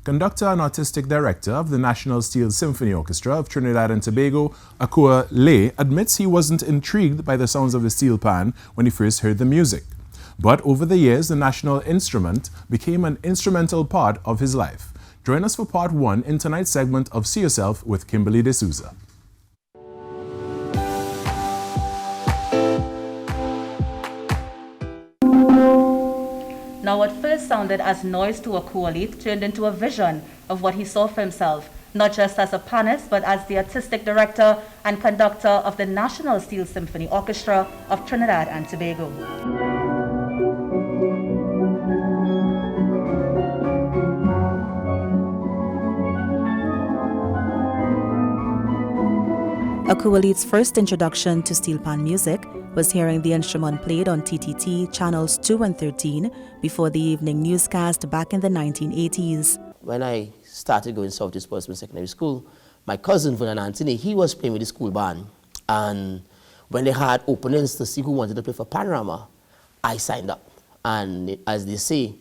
Conductor and Artistic Director of the National Steel Symphony Orchestra of Trinidad and Tobago, Akua Leith, admits he wasn't intrigued by the sounds of the steel pan when he first heard the music. But over the years, the national instrument became an instrumental part of his life. Join us for part 1 in tonight's segment of See Yourself with Kimberly De Souza. Now, what first sounded as noise to Akua Leith turned into a vision of what he saw for himself, not just as a panist, but as the artistic director and conductor of the National Steel Symphony Orchestra of Trinidad and Tobago. Akua Leith's first introduction to steel pan music was hearing the instrument played on TTT channels 2 and 13 before the evening newscast back in the 1980s. When I started going Southeast Portsmouth Secondary School, my cousin Vernon Anthony, he was playing with the school band. And when they had openings to see who wanted to play for Panorama, I signed up. And as they say,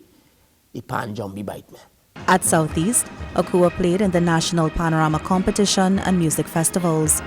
the pan jumpy bite me. At Southeast, Akua played in the National Panorama Competition and music festivals.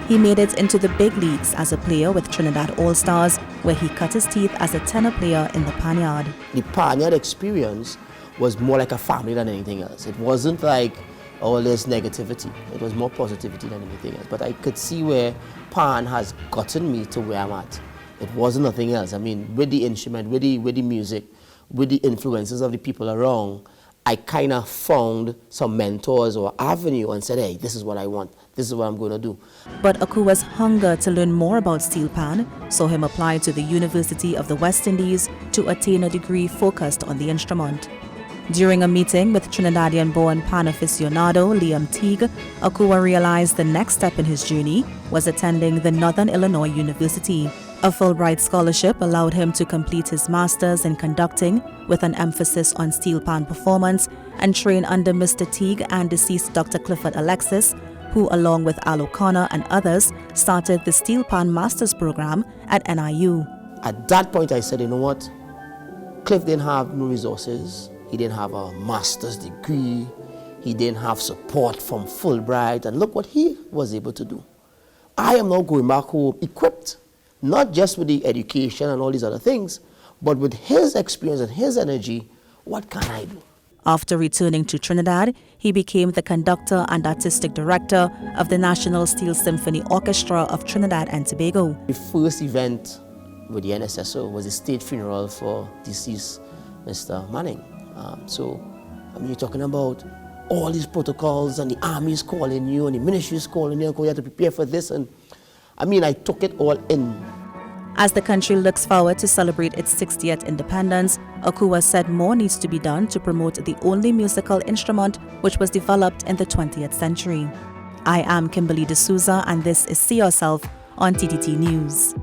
He made it into the big leagues as a player with Trinidad All-Stars, where he cut his teeth as a tenor player in the panyard. The panyard experience was more like a family than anything else. It wasn't like all this negativity. It was more positivity than anything else. But I could see where pan has gotten me to where I'm at. It wasn't nothing else. I mean, with the instrument, with the music, with the influences of the people around, I kind of found some mentors or avenue and said, hey, this is what I want. This is what I'm going to do. But Akua's hunger to learn more about steel pan saw him apply to the University of the West Indies to attain a degree focused on the instrument. During a meeting with Trinidadian-born pan aficionado Liam Teague, Akua realized the next step in his journey was attending the Northern Illinois University. A Fulbright scholarship allowed him to complete his master's in conducting with an emphasis on steel pan performance and train under Mr. Teague and deceased Dr. Clifford Alexis, who along with Al O'Connor and others started the steel pan master's program at NIU. At that point I said, you know what, Cliff didn't have no resources, he didn't have a master's degree, he didn't have support from Fulbright, and look what he was able to do. I am now going back home equipped, not just with the education and all these other things, but with his experience and his energy, what can I do? After returning to Trinidad, he became the conductor and artistic director of the National Steel Symphony Orchestra of Trinidad and Tobago. The first event with the NSSO was a state funeral for deceased Mr. Manning. You're talking about all these protocols, and the army is calling you, and the ministry is calling you, and you have to prepare for this. And I took it all in. As the country looks forward to celebrate its 60th independence, Akua said more needs to be done to promote the only musical instrument which was developed in the 20th century. I am Kimberly De Souza, and this is See Yourself on TTT News.